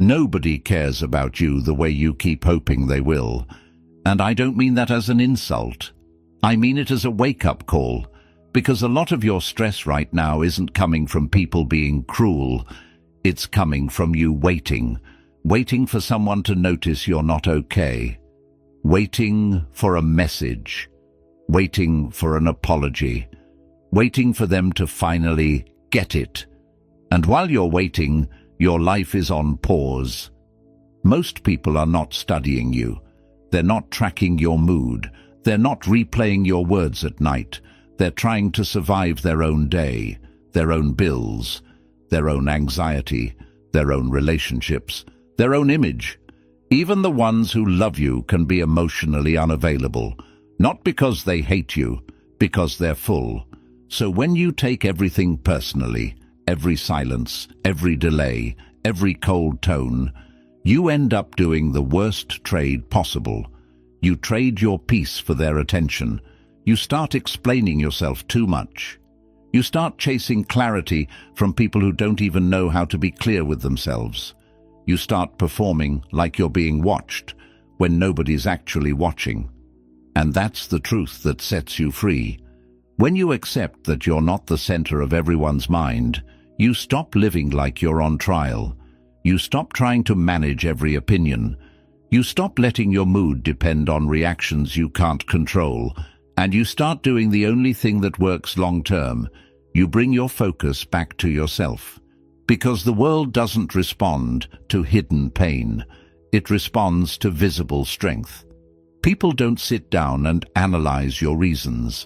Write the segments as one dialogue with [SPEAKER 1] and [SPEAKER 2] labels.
[SPEAKER 1] Nobody cares about you the way you keep hoping they will. And I don't mean that as an insult. I mean it as a wake-up call, because a lot of your stress right now isn't coming from people being cruel. It's coming from you waiting for someone to notice you're not okay, waiting for a message, waiting for an apology, waiting for them to finally get it. And while you're waiting, your life is on pause. Most people are not studying you. They're not tracking your mood. They're not replaying your words at night. They're trying to survive their own day, their own bills, their own anxiety, their own relationships, their own image. Even the ones who love you can be emotionally unavailable, not because they hate you, because they're full. So when you take everything personally, every silence, every delay, every cold tone, you end up doing the worst trade possible. You trade your peace for their attention. You start explaining yourself too much. You start chasing clarity from people who don't even know how to be clear with themselves. You start performing like you're being watched when nobody's actually watching. And that's the truth that sets you free. When you accept that you're not the center of everyone's mind, you stop living like you're on trial. You stop trying to manage every opinion. You stop letting your mood depend on reactions you can't control, and you start doing the only thing that works long-term. You bring your focus back to yourself. Because the world doesn't respond to hidden pain. It responds to visible strength. People don't sit down and analyze your reasons.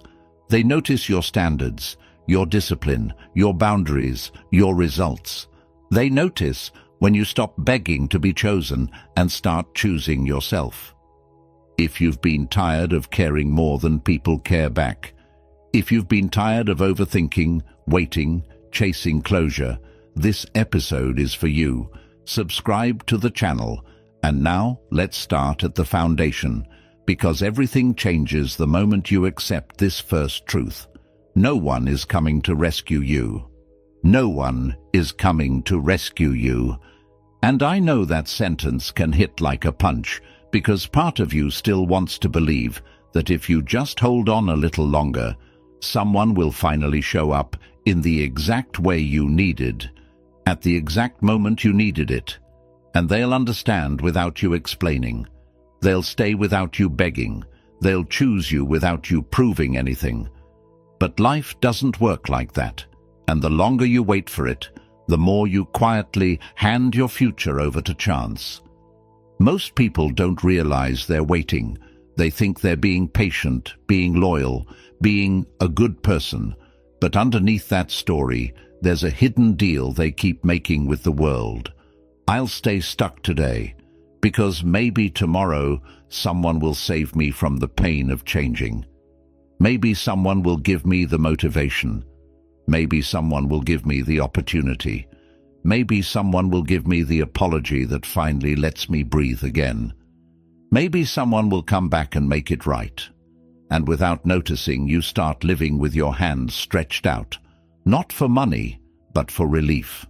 [SPEAKER 1] They notice your standards, your discipline, your boundaries, your results. They notice when you stop begging to be chosen and start choosing yourself. If you've been tired of caring more than people care back, if you've been tired of overthinking, waiting, chasing closure, this episode is for you. Subscribe to the channel. And now, let's start at the foundation, because everything changes the moment you accept this first truth. No one is coming to rescue you. No one is coming to rescue you. And I know that sentence can hit like a punch, because part of you still wants to believe that if you just hold on a little longer, someone will finally show up in the exact way you needed, at the exact moment you needed it, and they'll understand without you explaining. They'll stay without you begging. They'll choose you without you proving anything. But life doesn't work like that, and the longer you wait for it, the more you quietly hand your future over to chance. Most people don't realize they're waiting. They think they're being patient, being loyal, being a good person. But underneath that story, there's a hidden deal they keep making with the world. I'll stay stuck today, because maybe tomorrow someone will save me from the pain of changing. Maybe someone will give me the motivation. Maybe someone will give me the opportunity. Maybe someone will give me the apology that finally lets me breathe again. Maybe someone will come back and make it right. And without noticing, you start living with your hands stretched out, not for money, but for relief.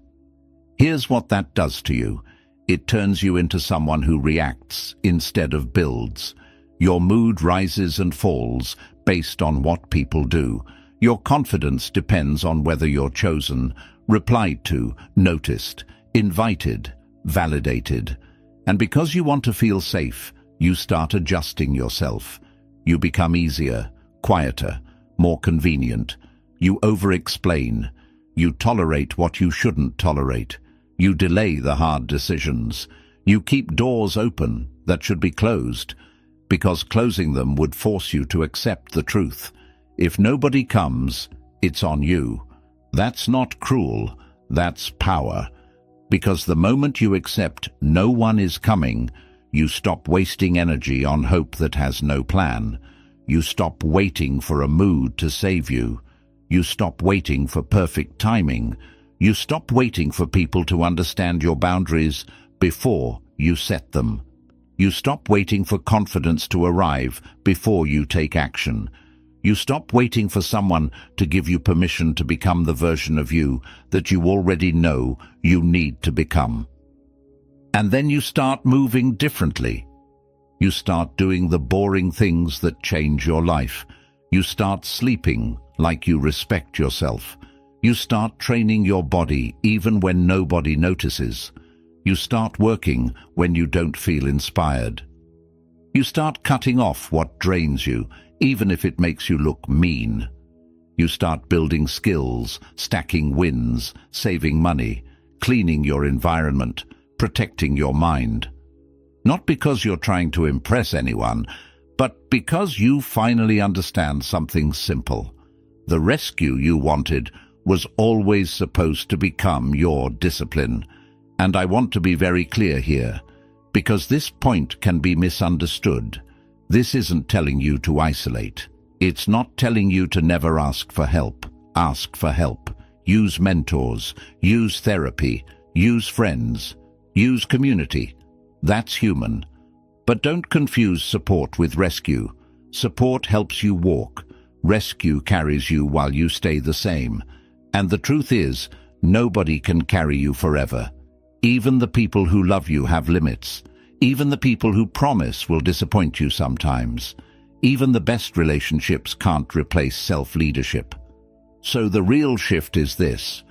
[SPEAKER 1] Here's what that does to you. It turns you into someone who reacts instead of builds. Your mood rises and falls based on what people do. Your confidence depends on whether you're chosen, replied to, noticed, invited, validated. And because you want to feel safe, you start adjusting yourself. You become easier, quieter, more convenient. You over-explain. You tolerate what you shouldn't tolerate. You delay the hard decisions. You keep doors open that should be closed, because closing them would force you to accept the truth. If nobody comes, it's on you. That's not cruel, that's power. Because the moment you accept no one is coming, you stop wasting energy on hope that has no plan. You stop waiting for a mood to save you. You stop waiting for perfect timing. You stop waiting for people to understand your boundaries before you set them. You stop waiting for confidence to arrive before you take action. You stop waiting for someone to give you permission to become the version of you that you already know you need to become. And then you start moving differently. You start doing the boring things that change your life. You start sleeping like you respect yourself. You start training your body even when nobody notices. You start working when you don't feel inspired. You start cutting off what drains you, even if it makes you look mean. You start building skills, stacking wins, saving money, cleaning your environment, protecting your mind. Not because you're trying to impress anyone, but because you finally understand something simple. The rescue you wanted was always supposed to become your discipline. And I want to be very clear here, because this point can be misunderstood. This isn't telling you to isolate. It's not telling you to never ask for help. Ask for help. Use mentors. Use therapy. Use friends. Use community. That's human. But don't confuse support with rescue. Support helps you walk. Rescue carries you while you stay the same. And the truth is, nobody can carry you forever. Even the people who love you have limits. Even the people who promise will disappoint you sometimes. Even the best relationships can't replace self-leadership. So the real shift is this.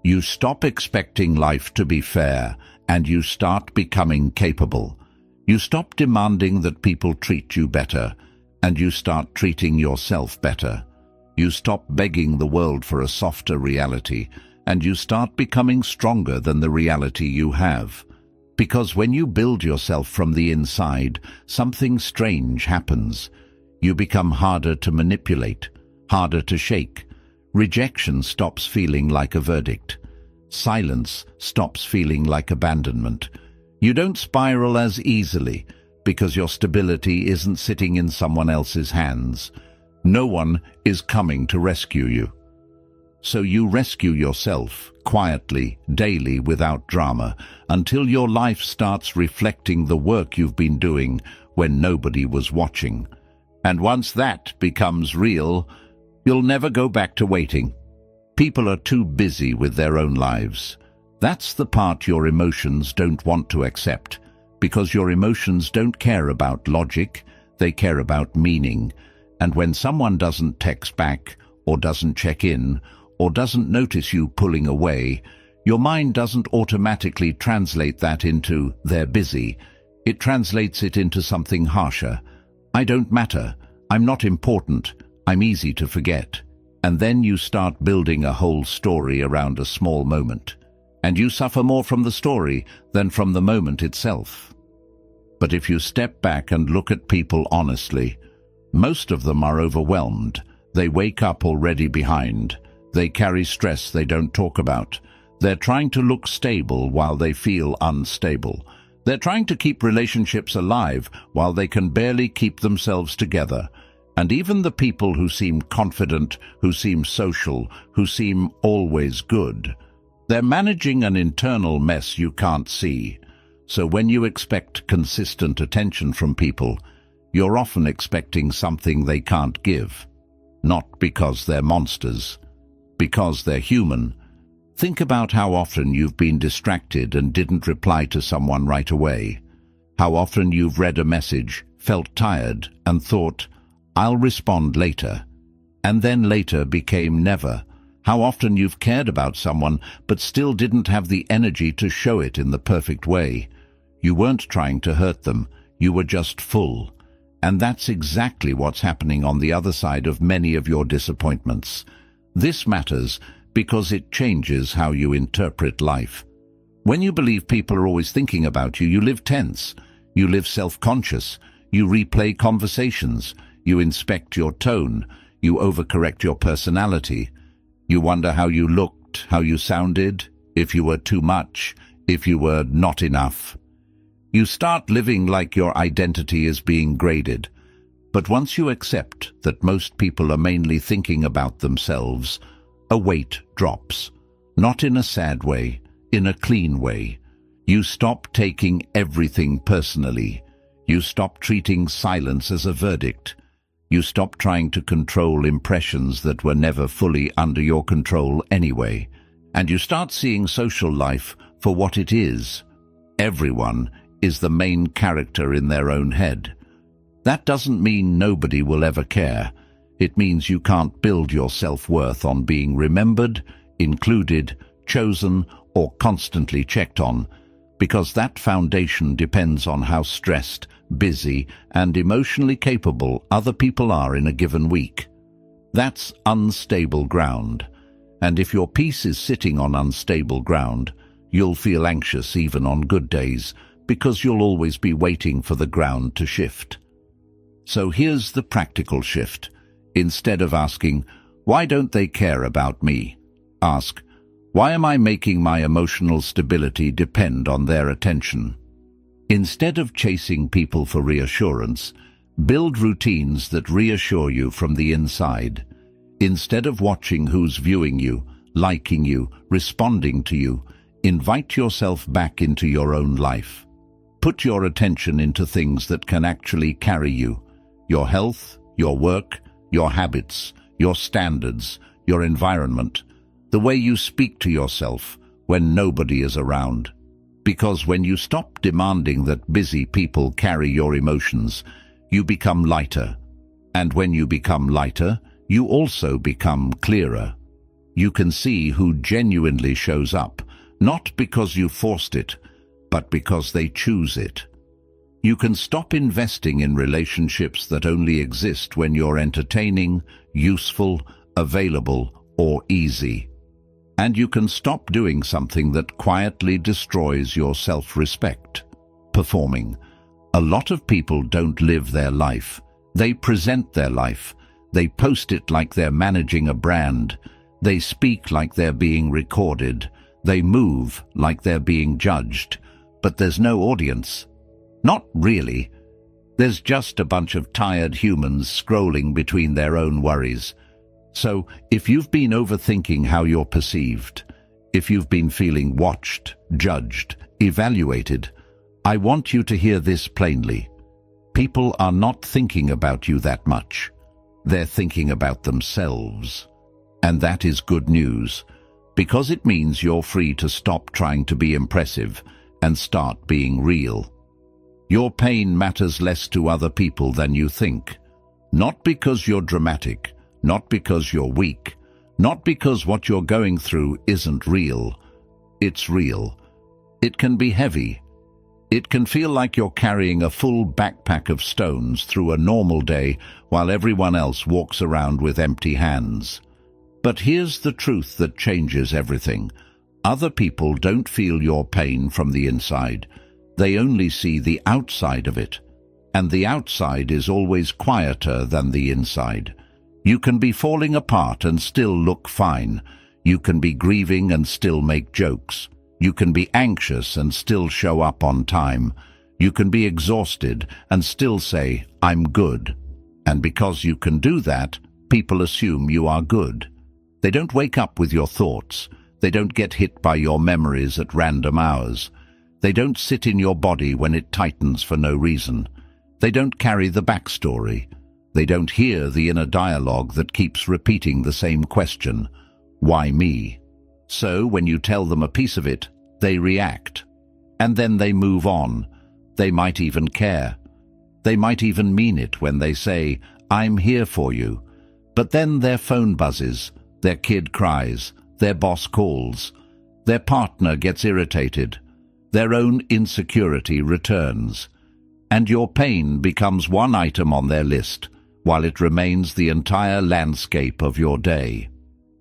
[SPEAKER 1] You stop expecting life to be fair, and you start becoming capable. You stop demanding that people treat you better, and you start treating yourself better. You stop begging the world for a softer reality, and you start becoming stronger than the reality you have. Because when you build yourself from the inside, something strange happens. You become harder to manipulate, harder to shake. Rejection stops feeling like a verdict. Silence stops feeling like abandonment. You don't spiral as easily because your stability isn't sitting in someone else's hands. No one is coming to rescue you. So you rescue yourself, quietly, daily, without drama, until your life starts reflecting the work you've been doing when nobody was watching. And once that becomes real, you'll never go back to waiting. People are too busy with their own lives. That's the part your emotions don't want to accept, because your emotions don't care about logic, they care about meaning. And when someone doesn't text back, or doesn't check in, or doesn't notice you pulling away, your mind doesn't automatically translate that into "they're busy." It translates it into something harsher. "I don't matter. I'm not important. I'm easy to forget." And then you start building a whole story around a small moment. And you suffer more from the story than from the moment itself. But if you step back and look at people honestly, most of them are overwhelmed. They wake up already behind. They carry stress they don't talk about. They're trying to look stable while they feel unstable. They're trying to keep relationships alive while they can barely keep themselves together. And even the people who seem confident, who seem social, who seem always good, they're managing an internal mess you can't see. So when you expect consistent attention from people, you're often expecting something they can't give. Not because they're monsters, because they're human. Think about how often you've been distracted and didn't reply to someone right away. How often you've read a message, felt tired, and thought, "I'll respond later," and then later became never. How often you've cared about someone but still didn't have the energy to show it in the perfect way. You weren't trying to hurt them, you were just full. And that's exactly what's happening on the other side of many of your disappointments. This matters because it changes how you interpret life. When you believe people are always thinking about you, you live tense, you live self-conscious, you replay conversations, you inspect your tone, you overcorrect your personality. You wonder how you looked, how you sounded, if you were too much, if you were not enough. You start living like your identity is being graded. But once you accept that most people are mainly thinking about themselves, a weight drops. Not in a sad way, in a clean way. You stop taking everything personally. You stop treating silence as a verdict. You stop trying to control impressions that were never fully under your control anyway. And you start seeing social life for what it is. Everyone is the main character in their own head. That doesn't mean nobody will ever care. It means you can't build your self-worth on being remembered, included, chosen, or constantly checked on, because that foundation depends on how stressed, busy, and emotionally capable other people are in a given week. That's unstable ground. And if your peace is sitting on unstable ground, you'll feel anxious even on good days, because you'll always be waiting for the ground to shift. So here's the practical shift. Instead of asking, "Why don't they care about me?" ask, "Why am I making my emotional stability depend on their attention?" Instead of chasing people for reassurance, build routines that reassure you from the inside. Instead of watching who's viewing you, liking you, responding to you, invite yourself back into your own life. Put your attention into things that can actually carry you: your health, your work, your habits, your standards, your environment, the way you speak to yourself when nobody is around. Because when you stop demanding that busy people carry your emotions, you become lighter. And when you become lighter, you also become clearer. You can see who genuinely shows up, not because you forced it, but because they choose it. You can stop investing in relationships that only exist when you're entertaining, useful, available, or easy. And you can stop doing something that quietly destroys your self-respect: performing. A lot of people don't live their life. They present their life. They post it like they're managing a brand. They speak like they're being recorded. They move like they're being judged. But there's no audience. Not really. There's just a bunch of tired humans scrolling between their own worries. So, if you've been overthinking how you're perceived, if you've been feeling watched, judged, evaluated, I want you to hear this plainly. People are not thinking about you that much. They're thinking about themselves. And that is good news, because it means you're free to stop trying to be impressive and start being real. Your pain matters less to other people than you think. Not because you're dramatic, not because you're weak, not because what you're going through isn't real. It's real. It can be heavy. It can feel like you're carrying a full backpack of stones through a normal day while everyone else walks around with empty hands. But here's the truth that changes everything. Other people don't feel your pain from the inside. They only see the outside of it. And the outside is always quieter than the inside. You can be falling apart and still look fine. You can be grieving and still make jokes. You can be anxious and still show up on time. You can be exhausted and still say, "I'm good." And because you can do that, people assume you are good. They don't wake up with your thoughts. They don't get hit by your memories at random hours. They don't sit in your body when it tightens for no reason. They don't carry the backstory. They don't hear the inner dialogue that keeps repeating the same question: why me? So when you tell them a piece of it, they react. And then they move on. They might even care. They might even mean it when they say, "I'm here for you." But then their phone buzzes, their kid cries, their boss calls, their partner gets irritated, their own insecurity returns, and your pain becomes one item on their list, while it remains the entire landscape of your day.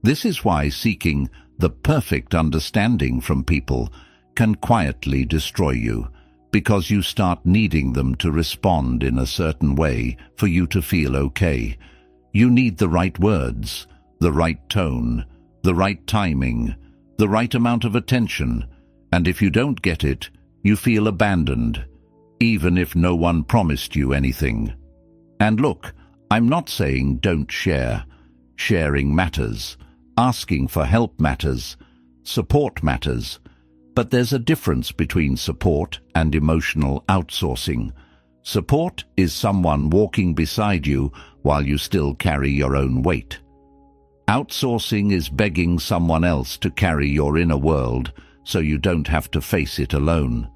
[SPEAKER 1] This is why seeking the perfect understanding from people can quietly destroy you, because you start needing them to respond in a certain way for you to feel okay. You need the right words, the right tone, the right timing, the right amount of attention, and if you don't get it, you feel abandoned, even if no one promised you anything. And look, I'm not saying don't share. Sharing matters. Asking for help matters. Support matters. But there's a difference between support and emotional outsourcing. Support is someone walking beside you while you still carry your own weight. Outsourcing is begging someone else to carry your inner world so you don't have to face it alone.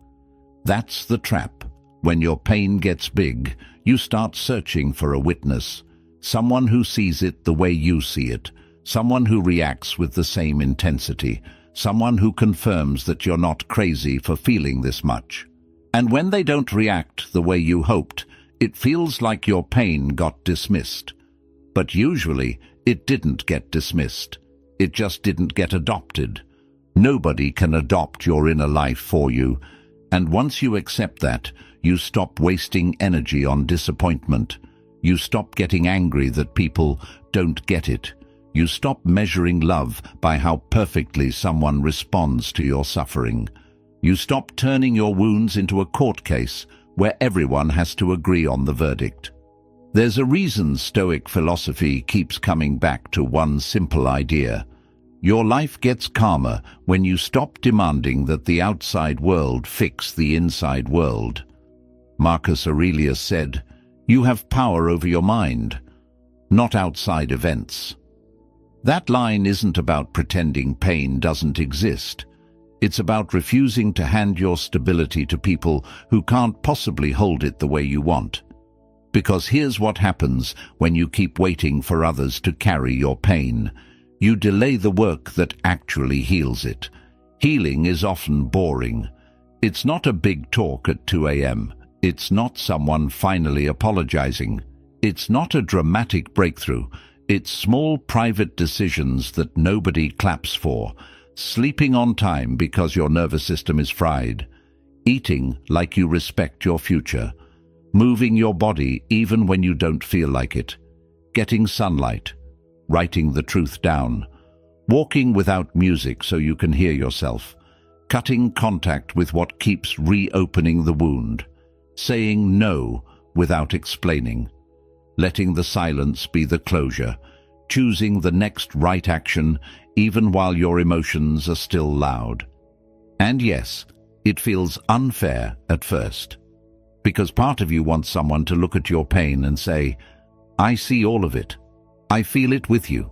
[SPEAKER 1] That's the trap. When your pain gets big, you start searching for a witness, someone who sees it the way you see it, someone who reacts with the same intensity, someone who confirms that you're not crazy for feeling this much. And when they don't react the way you hoped, it feels like your pain got dismissed. But usually, it didn't get dismissed. It just didn't get adopted. Nobody can adopt your inner life for you, and once you accept that, you stop wasting energy on disappointment. You stop getting angry that people don't get it. You stop measuring love by how perfectly someone responds to your suffering. You stop turning your wounds into a court case where everyone has to agree on the verdict. There's a reason Stoic philosophy keeps coming back to one simple idea. Your life gets calmer when you stop demanding that the outside world fix the inside world. Marcus Aurelius said, "You have power over your mind, not outside events." That line isn't about pretending pain doesn't exist. It's about refusing to hand your stability to people who can't possibly hold it the way you want. Because here's what happens when you keep waiting for others to carry your pain. You delay the work that actually heals it. Healing is often boring. It's not a big talk at 2 a.m. It's not someone finally apologizing. It's not a dramatic breakthrough. It's small private decisions that nobody claps for. Sleeping on time because your nervous system is fried. Eating like you respect your future. Moving your body even when you don't feel like it. Getting sunlight. Writing the truth down. Walking without music so you can hear yourself. Cutting contact with what keeps reopening the wound. Saying no without explaining. Letting the silence be the closure. Choosing the next right action even while your emotions are still loud. And yes, it feels unfair at first. Because part of you wants someone to look at your pain and say, "I see all of it. I feel it with you.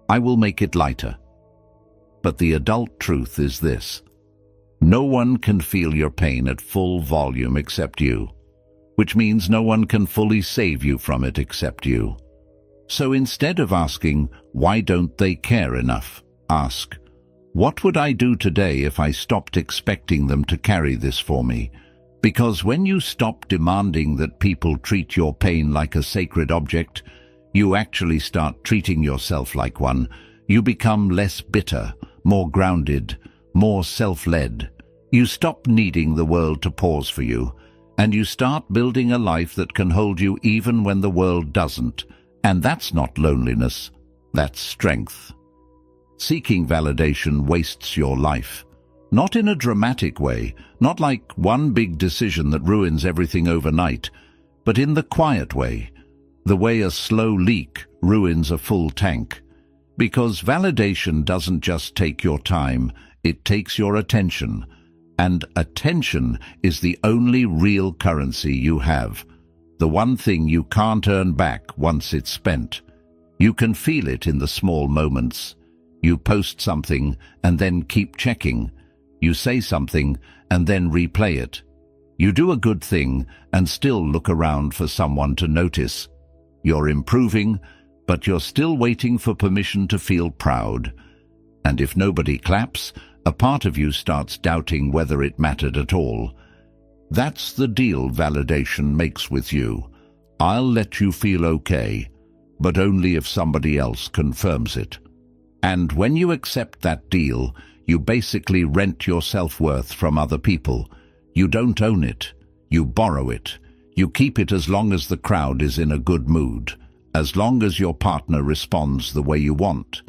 [SPEAKER 1] I will make it lighter." But the adult truth is this. No one can feel your pain at full volume except you, which means no one can fully save you from it except you. So instead of asking, "Why don't they care enough?" ask, "What would I do today if I stopped expecting them to carry this for me?" Because when you stop demanding that people treat your pain like a sacred object, you actually start treating yourself like one. You become less bitter, more grounded, more self-led. You stop needing the world to pause for you, and you start building a life that can hold you even when the world doesn't. And that's not loneliness, that's strength. Seeking validation wastes your life. Not in a dramatic way, not like one big decision that ruins everything overnight, but in the quiet way. The way a slow leak ruins a full tank. Because validation doesn't just take your time, it takes your attention. And attention is the only real currency you have. The one thing you can't earn back once it's spent. You can feel it in the small moments. You post something and then keep checking. You say something and then replay it. You do a good thing and still look around for someone to notice. You're improving, but you're still waiting for permission to feel proud. And if nobody claps, a part of you starts doubting whether it mattered at all. That's the deal validation makes with you. I'll let you feel okay, but only if somebody else confirms it. And when you accept that deal, you basically rent your self-worth from other people. You don't own it. You borrow it. You keep it as long as the crowd is in a good mood, as long as your partner responds the way you want,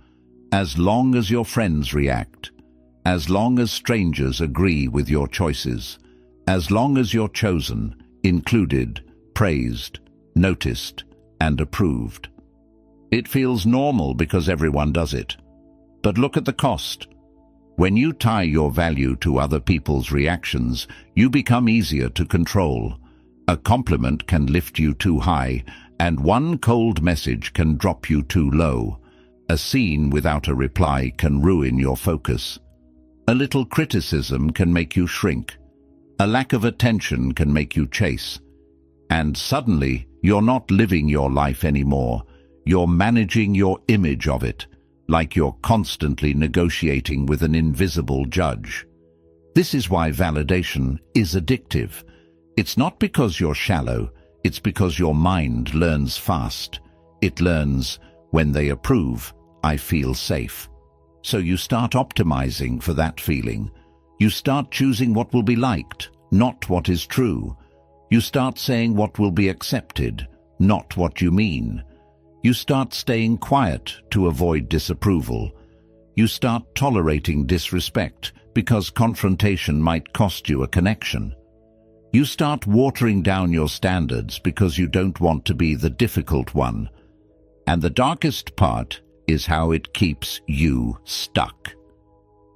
[SPEAKER 1] as long as your friends react, as long as strangers agree with your choices, as long as you're chosen, included, praised, noticed, and approved. It feels normal because everyone does it. But look at the cost. When you tie your value to other people's reactions, you become easier to control. A compliment can lift you too high, and one cold message can drop you too low. A scene without a reply can ruin your focus. A little criticism can make you shrink. A lack of attention can make you chase. And suddenly, you're not living your life anymore. You're managing your image of it, like you're constantly negotiating with an invisible judge. This is why validation is addictive. It's not because you're shallow, it's because your mind learns fast. It learns, when they approve, I feel safe. So you start optimizing for that feeling. You start choosing what will be liked, not what is true. You start saying what will be accepted, not what you mean. You start staying quiet to avoid disapproval. You start tolerating disrespect because confrontation might cost you a connection. You start watering down your standards because you don't want to be the difficult one. And the darkest part is how it keeps you stuck.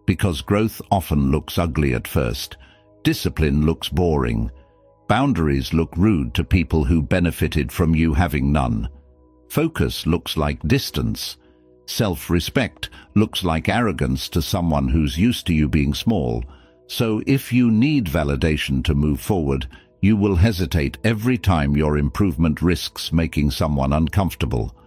[SPEAKER 1] Because growth often looks ugly at first. Discipline looks boring. Boundaries look rude to people who benefited from you having none. Focus looks like distance. Self-respect looks like arrogance to someone who's used to you being small. So if you need validation to move forward, you will hesitate every time your improvement risks making someone uncomfortable.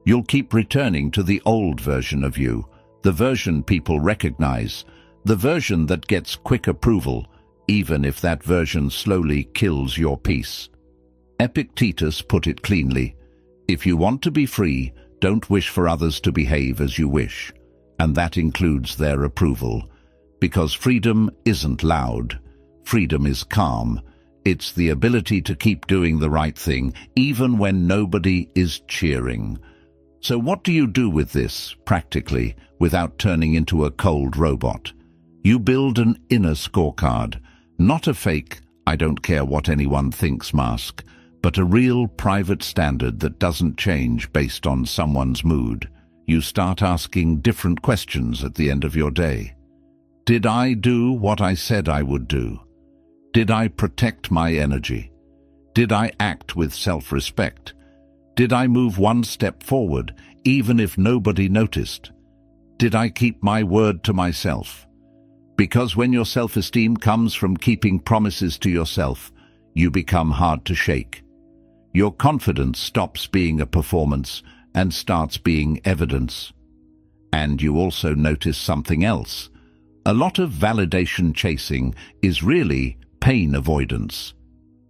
[SPEAKER 1] You'll keep returning to the old version of you, the version people recognize, the version that gets quick approval, even if that version slowly kills your peace. Epictetus put it cleanly: if you want to be free, don't wish for others to behave as you wish, and that includes their approval. Because freedom isn't loud. Freedom is calm. It's the ability to keep doing the right thing, even when nobody is cheering. So what do you do with this, practically, without turning into a cold robot? You build an inner scorecard, not a fake, I don't care what anyone thinks mask, but a real private standard that doesn't change based on someone's mood. You start asking different questions at the end of your day. Did I do what I said I would do? Did I protect my energy? Did I act with self-respect? Did I move one step forward, even if nobody noticed? Did I keep my word to myself? Because when your self-esteem comes from keeping promises to yourself, you become hard to shake. Your confidence stops being a performance and starts being evidence. And you also notice something else. A lot of validation chasing is really pain avoidance.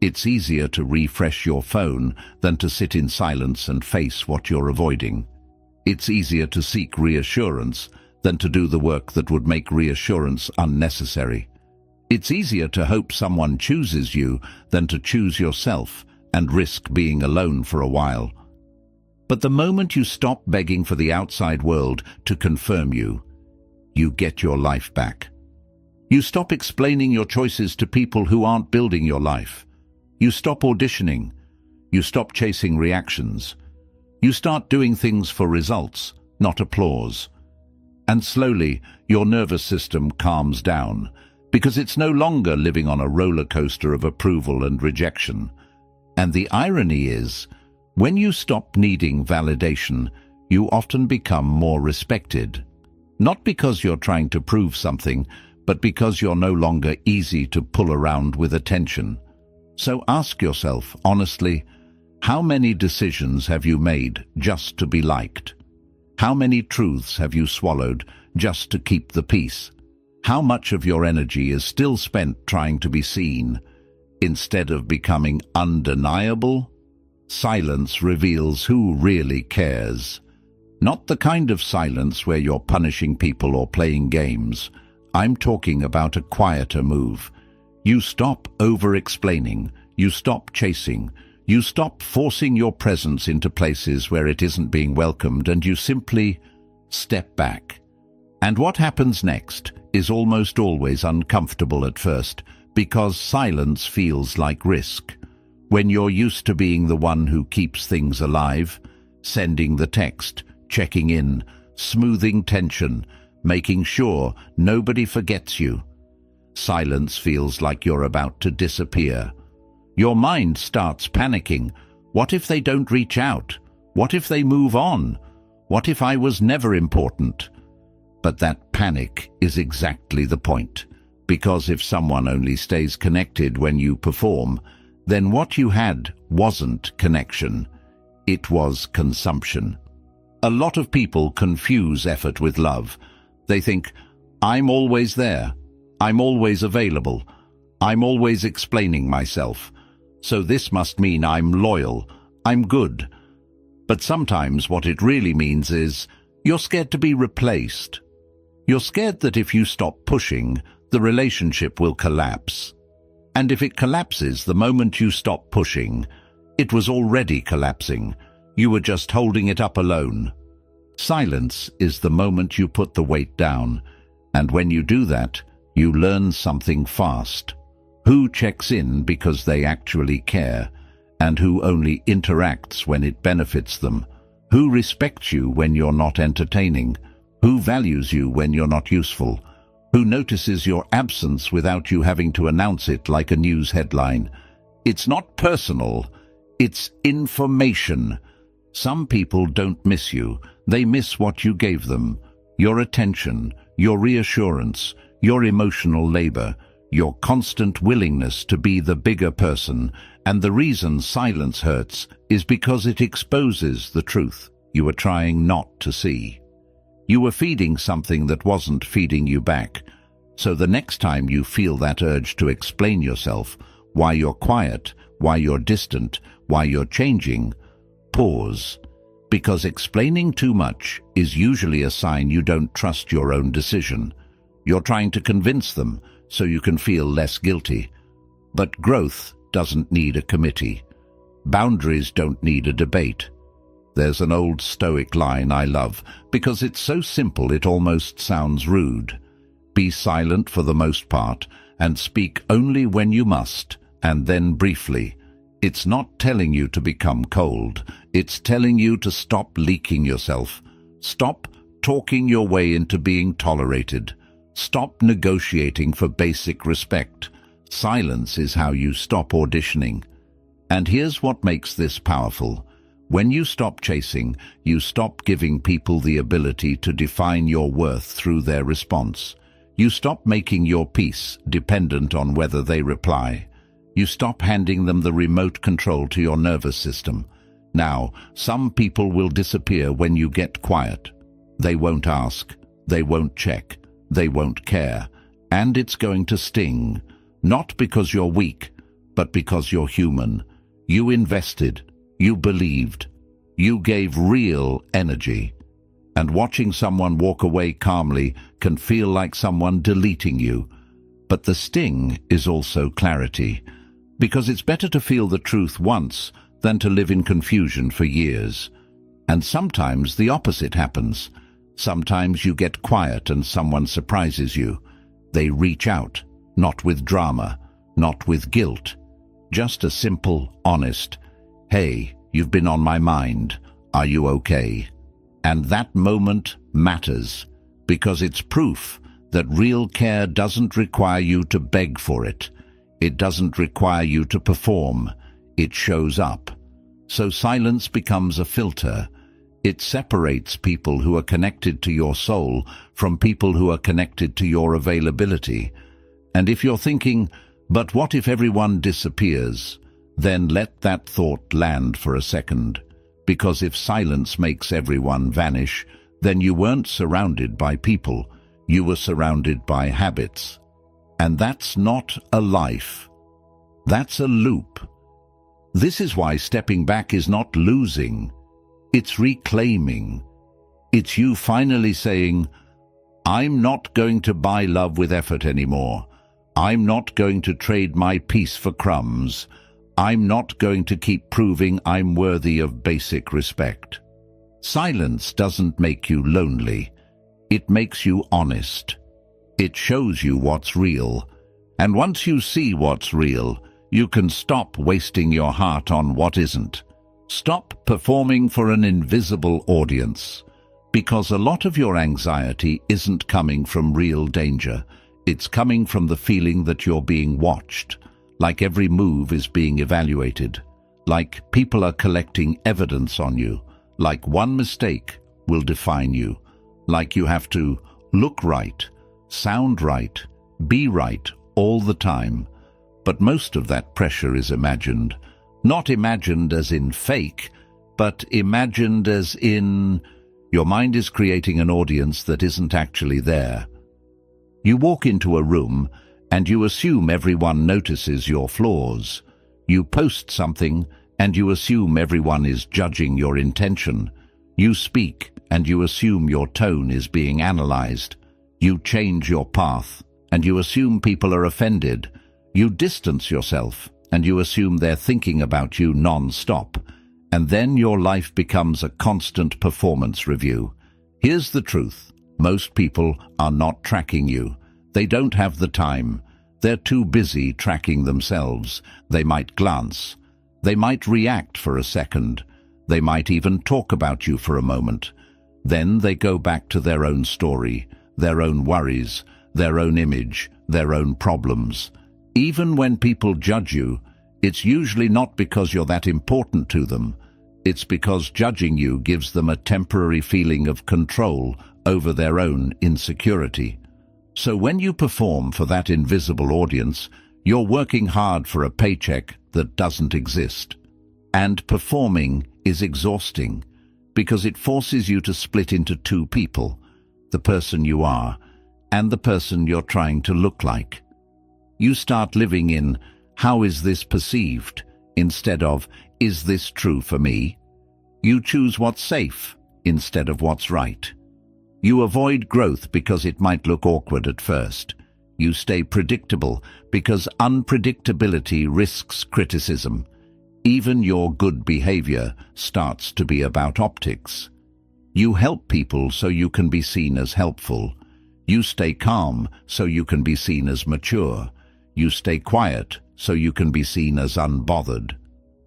[SPEAKER 1] It's easier to refresh your phone than to sit in silence and face what you're avoiding. It's easier to seek reassurance than to do the work that would make reassurance unnecessary. It's easier to hope someone chooses you than to choose yourself and risk being alone for a while. But the moment you stop begging for the outside world to confirm you, you get your life back. You stop explaining your choices to people who aren't building your life. You stop auditioning. You stop chasing reactions. You start doing things for results, not applause. And slowly, your nervous system calms down, because it's no longer living on a roller coaster of approval and rejection. And the irony is, when you stop needing validation, you often become more respected. Not because you're trying to prove something, but because you're no longer easy to pull around with attention. So ask yourself, honestly, how many decisions have you made just to be liked? How many truths have you swallowed just to keep the peace? How much of your energy is still spent trying to be seen, instead of becoming undeniable? Silence reveals who really cares. Not the kind of silence where you're punishing people or playing games. I'm talking about a quieter move. You stop over-explaining. You stop chasing. You stop forcing your presence into places where it isn't being welcomed, and you simply step back. And what happens next is almost always uncomfortable at first, because silence feels like risk. When you're used to being the one who keeps things alive, sending the text, checking in, smoothing tension, making sure nobody forgets you, silence feels like you're about to disappear. Your mind starts panicking. What if they don't reach out? What if they move on? What if I was never important? But that panic is exactly the point, Because if someone only stays connected when you perform, then what you had wasn't connection. It was consumption. A lot of people confuse effort with love. They think, I'm always there. I'm always available. I'm always explaining myself. So this must mean I'm loyal. I'm good. But sometimes what it really means is you're scared to be replaced. You're scared that if you stop pushing, the relationship will collapse. And if it collapses the moment you stop pushing, it was already collapsing. You were just holding it up alone. Silence is the moment you put the weight down. And when you do that, you learn something fast. Who checks in because they actually care, and who only interacts when it benefits them. Who respects you when you're not entertaining. Who values you when you're not useful. Who notices your absence without you having to announce it like a news headline. It's not personal, it's information. Some people don't miss you, they miss what you gave them. Your attention, your reassurance, your emotional labor, your constant willingness to be the bigger person. And the reason silence hurts is because it exposes the truth you were trying not to see. You were feeding something that wasn't feeding you back. So the next time you feel that urge to explain yourself, why you're quiet, why you're distant, why you're changing, pause. Because explaining too much is usually a sign you don't trust your own decision. You're trying to convince them so you can feel less guilty. But growth doesn't need a committee. Boundaries don't need a debate. There's an old Stoic line I love because it's so simple it almost sounds rude. Be silent for the most part and speak only when you must, and then briefly. It's not telling you to become cold. It's telling you to stop leaking yourself. Stop talking your way into being tolerated. Stop negotiating for basic respect. Silence is how you stop auditioning. And here's what makes this powerful. When you stop chasing, you stop giving people the ability to define your worth through their response. You stop making your peace dependent on whether they reply. You stop handing them the remote control to your nervous system. Now, some people will disappear when you get quiet. They won't ask, they won't check, they won't care. And it's going to sting, not because you're weak, but because you're human. You invested. You believed. You gave real energy. And watching someone walk away calmly can feel like someone deleting you. But the sting is also clarity. Because it's better to feel the truth once than to live in confusion for years. And sometimes the opposite happens. Sometimes you get quiet and someone surprises you. They reach out, not with drama, not with guilt. Just a simple, honest, "Hey, you've been on my mind. Are you okay?" And that moment matters because it's proof that real care doesn't require you to beg for it. It doesn't require you to perform. It shows up. So silence becomes a filter. It separates people who are connected to your soul from people who are connected to your availability. And if you're thinking, but what if everyone disappears? Then let that thought land for a second. Because if silence makes everyone vanish, then you weren't surrounded by people. You were surrounded by habits. And that's not a life. That's a loop. This is why stepping back is not losing. It's reclaiming. It's you finally saying, I'm not going to buy love with effort anymore. I'm not going to trade my peace for crumbs. I'm not going to keep proving I'm worthy of basic respect. Silence doesn't make you lonely. It makes you honest. It shows you what's real. And once you see what's real, you can stop wasting your heart on what isn't. Stop performing for an invisible audience. Because a lot of your anxiety isn't coming from real danger. It's coming from the feeling that you're being watched. Like every move is being evaluated. Like people are collecting evidence on you. Like one mistake will define you. Like you have to look right, sound right, be right all the time. But most of that pressure is imagined. Not imagined as in fake, but imagined as in your mind is creating an audience that isn't actually there. You walk into a room and you assume everyone notices your flaws. You post something and you assume everyone is judging your intention. You speak and you assume your tone is being analyzed. You change your path and you assume people are offended. You distance yourself and you assume they're thinking about you non-stop. And then your life becomes a constant performance review. Here's the truth. Most people are not tracking you. They don't have the time. They're too busy tracking themselves. They might glance. They might react for a second. They might even talk about you for a moment. Then they go back to their own story, their own worries, their own image, their own problems. Even when people judge you, it's usually not because you're that important to them. It's because judging you gives them a temporary feeling of control over their own insecurity. So when you perform for that invisible audience, you're working hard for a paycheck that doesn't exist. And performing is exhausting because it forces you to split into two people, the person you are and the person you're trying to look like. You start living in, how is this perceived, instead of, is this true for me? You choose what's safe instead of what's right. You avoid growth because it might look awkward at first. You stay predictable because unpredictability risks criticism. Even your good behavior starts to be about optics. You help people so you can be seen as helpful. You stay calm so you can be seen as mature. You stay quiet so you can be seen as unbothered.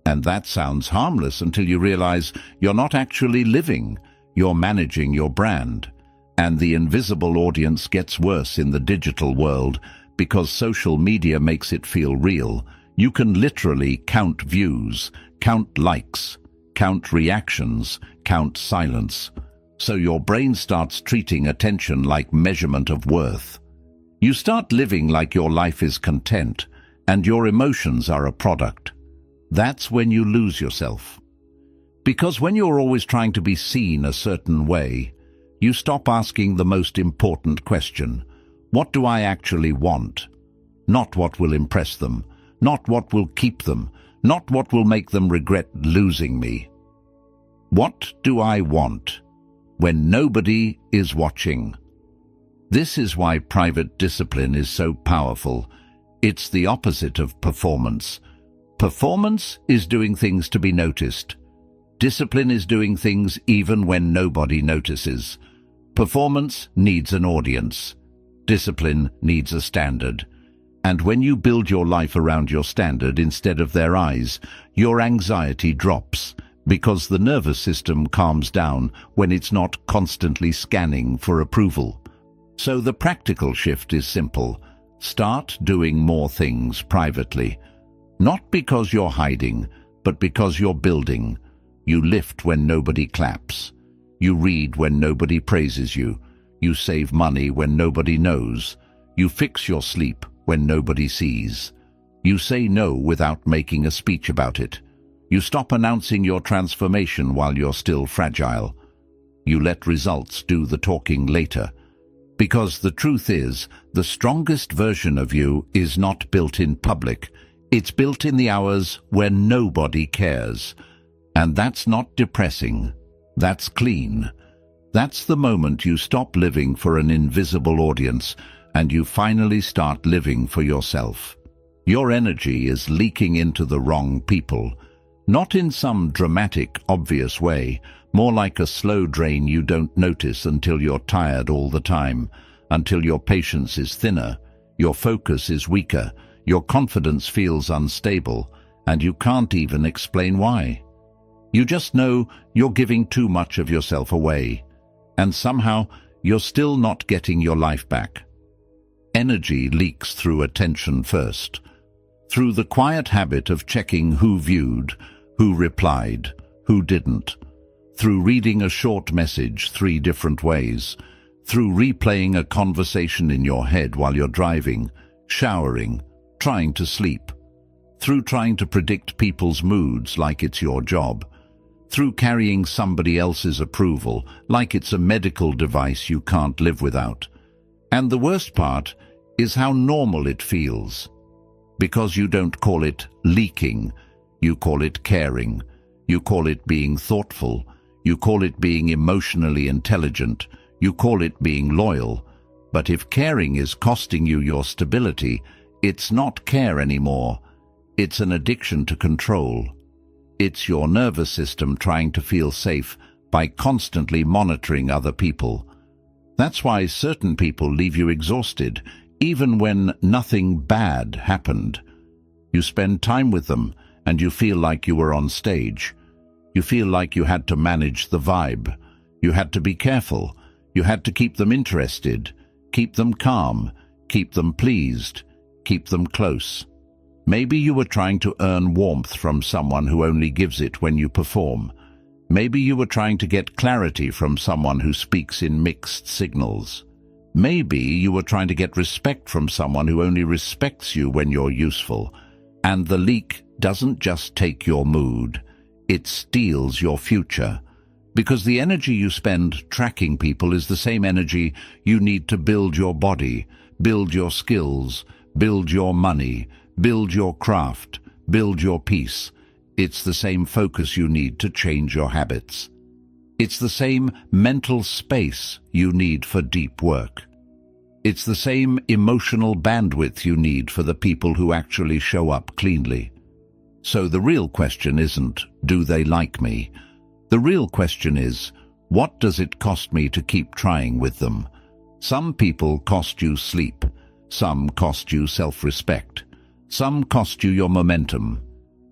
[SPEAKER 1] And that sounds harmless until you realize you're not actually living. You're managing your brand. And the invisible audience gets worse in the digital world because social media makes it feel real. You can literally count views, count likes, count reactions, count silence. So your brain starts treating attention like measurement of worth. You start living like your life is content and your emotions are a product. That's when you lose yourself. Because when you're always trying to be seen a certain way, you stop asking the most important question. What do I actually want? Not what will impress them, not what will keep them, not what will make them regret losing me. What do I want when nobody is watching? This is why private discipline is so powerful. It's the opposite of performance. Performance is doing things to be noticed. Discipline is doing things even when nobody notices. Performance needs an audience. Discipline needs a standard. And when you build your life around your standard instead of their eyes, your anxiety drops because the nervous system calms down when it's not constantly scanning for approval. So the practical shift is simple. Start doing more things privately. Not because you're hiding, but because you're building. You lift when nobody claps. You read when nobody praises you. You save money when nobody knows. You fix your sleep when nobody sees. You say no without making a speech about it. You stop announcing your transformation while you're still fragile. You let results do the talking later. Because the truth is, the strongest version of you is not built in public. It's built in the hours when nobody cares. And that's not depressing. That's clean. That's the moment you stop living for an invisible audience and you finally start living for yourself. Your energy is leaking into the wrong people, not in some dramatic, obvious way, more like a slow drain you don't notice until you're tired all the time, until your patience is thinner, your focus is weaker, your confidence feels unstable, and you can't even explain why. You just know you're giving too much of yourself away, and somehow you're still not getting your life back. Energy leaks through attention first, through the quiet habit of checking who viewed, who replied, who didn't, through reading a short message 3 different ways, through replaying a conversation in your head while you're driving, showering, trying to sleep, through trying to predict people's moods like it's your job, through carrying somebody else's approval like it's a medical device you can't live without. And the worst part is how normal it feels. Because you don't call it leaking, you call it caring, you call it being thoughtful, you call it being emotionally intelligent, you call it being loyal. But if caring is costing you your stability, it's not care anymore. It's an addiction to control. It's your nervous system trying to feel safe by constantly monitoring other people. That's why certain people leave you exhausted, even when nothing bad happened. You spend time with them, and you feel like you were on stage. You feel like you had to manage the vibe. You had to be careful. You had to keep them interested, keep them calm, keep them pleased, keep them close. Maybe you were trying to earn warmth from someone who only gives it when you perform. Maybe you were trying to get clarity from someone who speaks in mixed signals. Maybe you were trying to get respect from someone who only respects you when you're useful. And the leak doesn't just take your mood, it steals your future. Because the energy you spend tracking people is the same energy you need to build your body, build your skills, build your money, build your craft, build your peace. It's the same focus you need to change your habits. It's the same mental space you need for deep work. It's the same emotional bandwidth you need for the people who actually show up cleanly. So the real question isn't, do they like me? The real question is, what does it cost me to keep trying with them? Some people cost you sleep. Some cost you self-respect. Some cost you your momentum.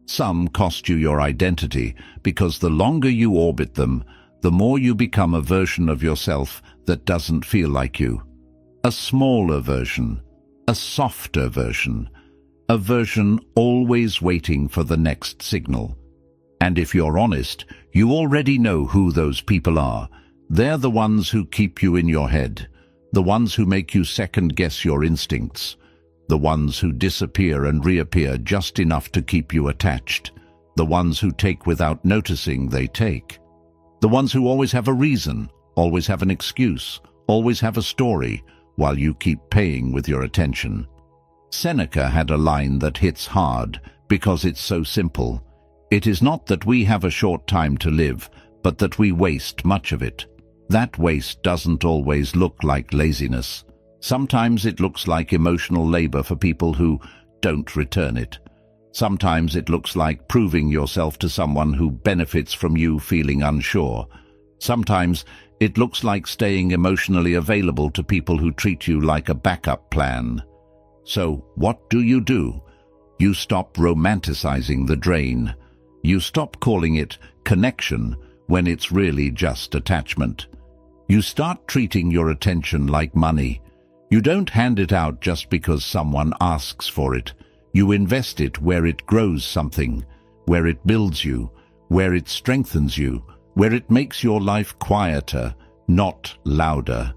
[SPEAKER 1] Some cost you your identity, because the longer you orbit them, the more you become a version of yourself that doesn't feel like you. A smaller version, a softer version, a version always waiting for the next signal. And if you're honest, you already know who those people are. They're the ones who keep you in your head, the ones who make you second-guess your instincts, the ones who disappear and reappear just enough to keep you attached, the ones who take without noticing they take, the ones who always have a reason, always have an excuse, always have a story, while you keep paying with your attention. Seneca had a line that hits hard because it's so simple. It is not that we have a short time to live, but that we waste much of it. That waste doesn't always look like laziness. Sometimes it looks like emotional labor for people who don't return it. Sometimes it looks like proving yourself to someone who benefits from you feeling unsure. Sometimes it looks like staying emotionally available to people who treat you like a backup plan. So what do? You stop romanticizing the drain. You stop calling it connection when it's really just attachment. You start treating your attention like money. You don't hand it out just because someone asks for it. You invest it where it grows something, where it builds you, where it strengthens you, where it makes your life quieter, not louder.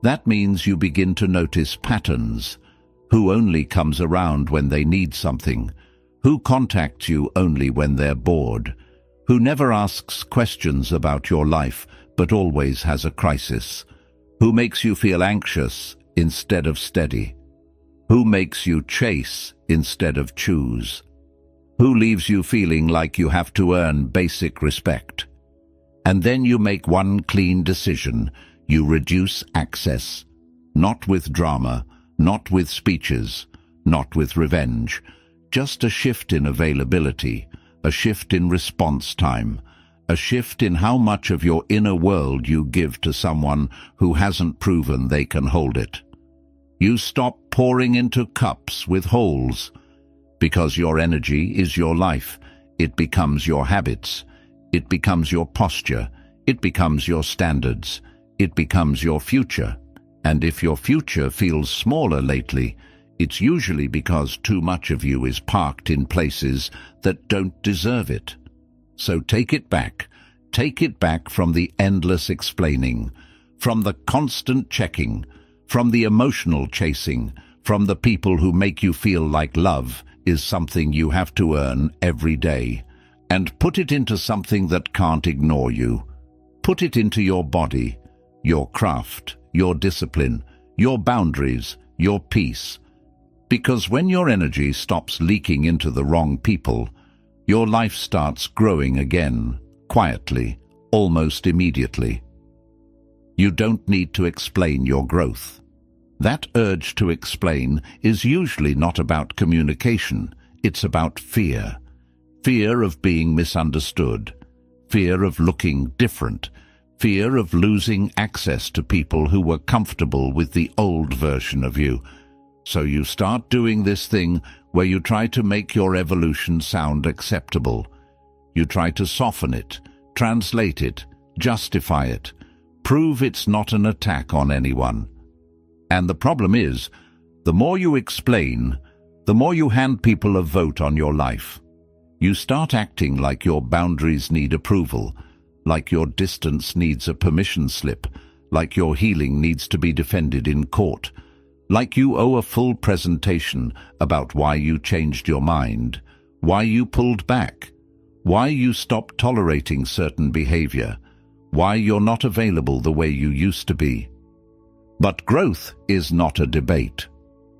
[SPEAKER 1] That means you begin to notice patterns. Who only comes around when they need something? Who contacts you only when they're bored? Who never asks questions about your life but always has a crisis? Who makes you feel anxious instead of steady? Who makes you chase instead of choose? Who leaves you feeling like you have to earn basic respect? And then you make one clean decision. You reduce access. Not with drama, not with speeches, not with revenge. Just a shift in availability, a shift in response time, a shift in how much of your inner world you give to someone who hasn't proven they can hold it. You stop pouring into cups with holes. Because your energy is your life, it becomes your habits, it becomes your posture, it becomes your standards, it becomes your future. And if your future feels smaller lately, it's usually because too much of you is parked in places that don't deserve it. So take it back. Take it back from the endless explaining, from the constant checking, from the emotional chasing, from the people who make you feel like love is something you have to earn every day. And put it into something that can't ignore you. Put it into your body, your craft, your discipline, your boundaries, your peace. Because when your energy stops leaking into the wrong people, your life starts growing again, quietly, almost immediately. You don't need to explain your growth. That urge to explain is usually not about communication, it's about fear. Fear of being misunderstood, fear of looking different, fear of losing access to people who were comfortable with the old version of you. So you start doing this thing where you try to make your evolution sound acceptable. You try to soften it, translate it, justify it, prove it's not an attack on anyone. And the problem is, the more you explain, the more you hand people a vote on your life. You start acting like your boundaries need approval, like your distance needs a permission slip, like your healing needs to be defended in court, like you owe a full presentation about why you changed your mind, why you pulled back, why you stopped tolerating certain behavior, why you're not available the way you used to be. But growth is not a debate.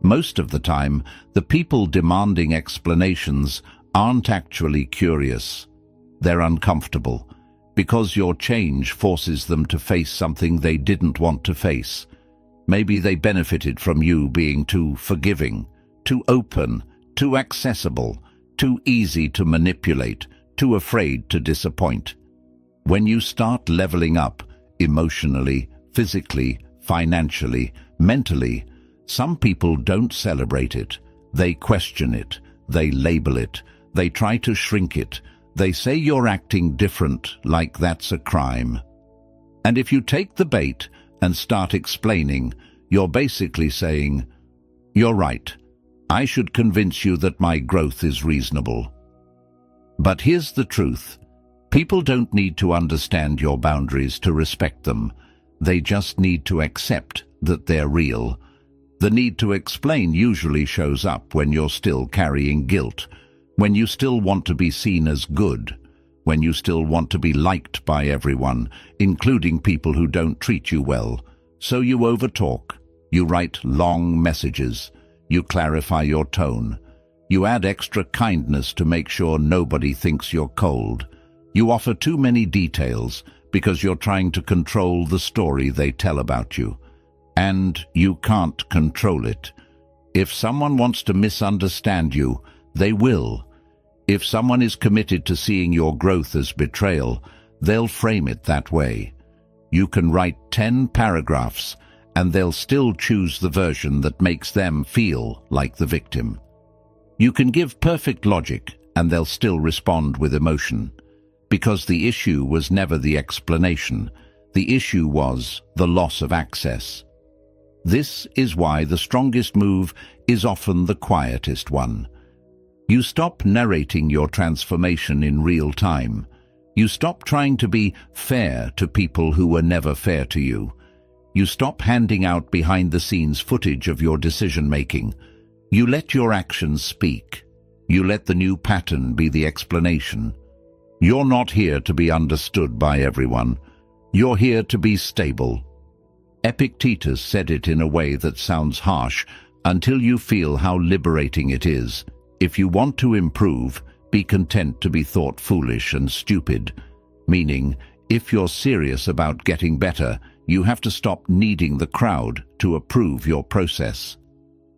[SPEAKER 1] Most of the time, the people demanding explanations aren't actually curious. They're uncomfortable, because your change forces them to face something they didn't want to face. Maybe they benefited from you being too forgiving, too open, too accessible, too easy to manipulate, too afraid to disappoint. When you start leveling up, emotionally, physically, financially, mentally, some people don't celebrate it. They question it. They label it. They try to shrink it. They say you're acting different, like that's a crime. And if you take the bait and start explaining, you're basically saying, "You're right. I should convince you that my growth is reasonable." But here's the truth. People don't need to understand your boundaries to respect them. They just need to accept that they're real. The need to explain usually shows up when you're still carrying guilt, when you still want to be seen as good, when you still want to be liked by everyone, including people who don't treat you well. So you overtalk, you write long messages, you clarify your tone, you add extra kindness to make sure nobody thinks you're cold. You offer too many details because you're trying to control the story they tell about you. And you can't control it. If someone wants to misunderstand you, they will. If someone is committed to seeing your growth as betrayal, they'll frame it that way. You can write 10 paragraphs, and they'll still choose the version that makes them feel like the victim. You can give perfect logic, and they'll still respond with emotion. Because the issue was never the explanation. The issue was the loss of access. This is why the strongest move is often the quietest one. You stop narrating your transformation in real time. You stop trying to be fair to people who were never fair to you. You stop handing out behind-the-scenes footage of your decision-making. You let your actions speak. You let the new pattern be the explanation. You're not here to be understood by everyone. You're here to be stable. Epictetus said it in a way that sounds harsh until you feel how liberating it is. If you want to improve, be content to be thought foolish and stupid. Meaning, if you're serious about getting better, you have to stop needing the crowd to approve your process.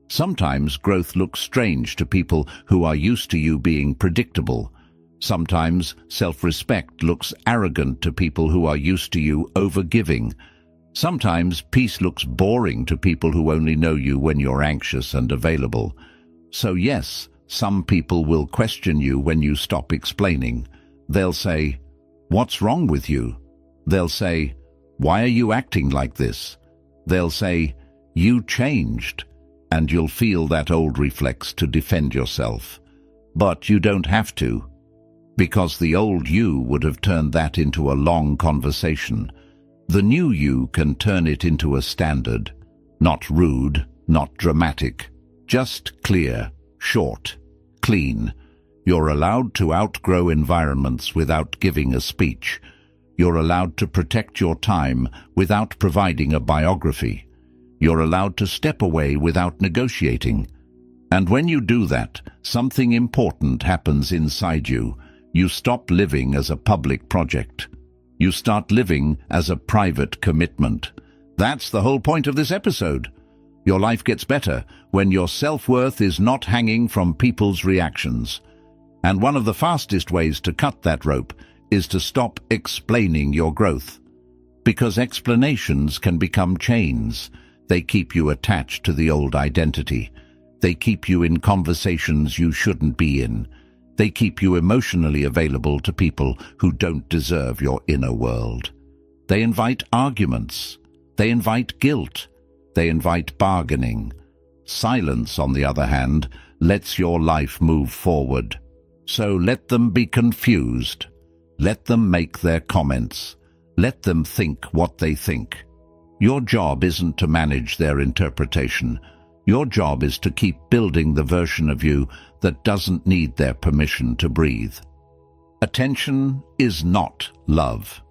[SPEAKER 1] Sometimes growth looks strange to people who are used to you being predictable. Sometimes self-respect looks arrogant to people who are used to you overgiving. Sometimes peace looks boring to people who only know you when you're anxious and available. So yes, some people will question you when you stop explaining. They'll say, "What's wrong with you?" They'll say, "Why are you acting like this?" They'll say, "You changed," and you'll feel that old reflex to defend yourself. But you don't have to. Because the old you would have turned that into a long conversation. The new you can turn it into a standard. Not rude, not dramatic. Just clear, short, clean. You're allowed to outgrow environments without giving a speech. You're allowed to protect your time without providing a biography. You're allowed to step away without negotiating. And when you do that, something important happens inside you. You stop living as a public project. You start living as a private commitment. That's the whole point of this episode. Your life gets better when your self-worth is not hanging from people's reactions. And one of the fastest ways to cut that rope is to stop explaining your growth. Because explanations can become chains. They keep you attached to the old identity. They keep you in conversations you shouldn't be in. They keep you emotionally available to people who don't deserve your inner world. They invite arguments. They invite guilt. They invite bargaining. Silence, on the other hand, lets your life move forward. So let them be confused. Let them make their comments. Let them think what they think. Your job isn't to manage their interpretation. Your job is to keep building the version of you that doesn't need their permission to breathe. Attention is not love.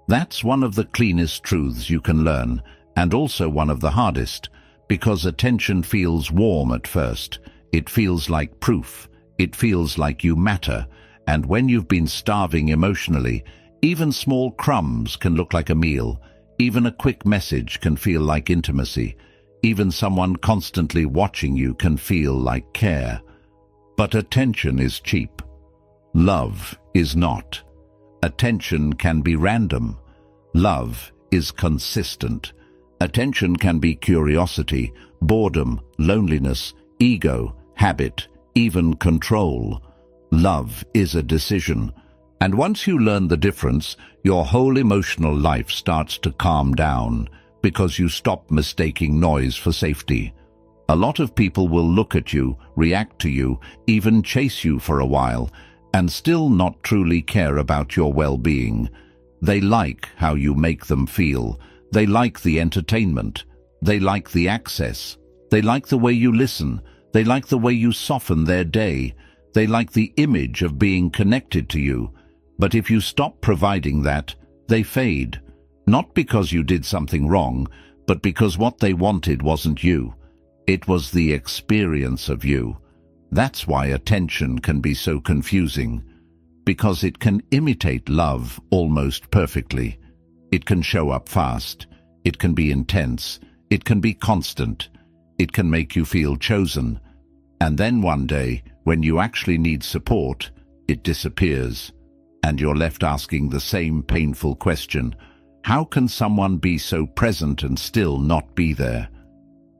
[SPEAKER 1] That's one of the cleanest truths you can learn, and also one of the hardest, because attention feels warm at first. It feels like proof. It feels like you matter, and when you've been starving emotionally, even small crumbs can look like a meal. Even a quick message can feel like intimacy. Even someone constantly watching you can feel like care. But attention is cheap. Love is not. Attention can be random. Love is consistent. Attention can be curiosity, boredom, loneliness, ego, habit, even control. Love is a decision. And once you learn the difference, your whole emotional life starts to calm down because you stop mistaking noise for safety. A lot of people will look at you, react to you, even chase you for a while, and still not truly care about your well-being. They like how you make them feel. They like the entertainment. They like the access. They like the way you listen. They like the way you soften their day. They like the image of being connected to you. But if you stop providing that, they fade. Not because you did something wrong, but because what they wanted wasn't you. It was the experience of you. That's why attention can be so confusing. Because it can imitate love almost perfectly. It can show up fast. It can be intense. It can be constant. It can make you feel chosen. And then one day, when you actually need support, it disappears. And you're left asking the same painful question. How can someone be so present and still not be there?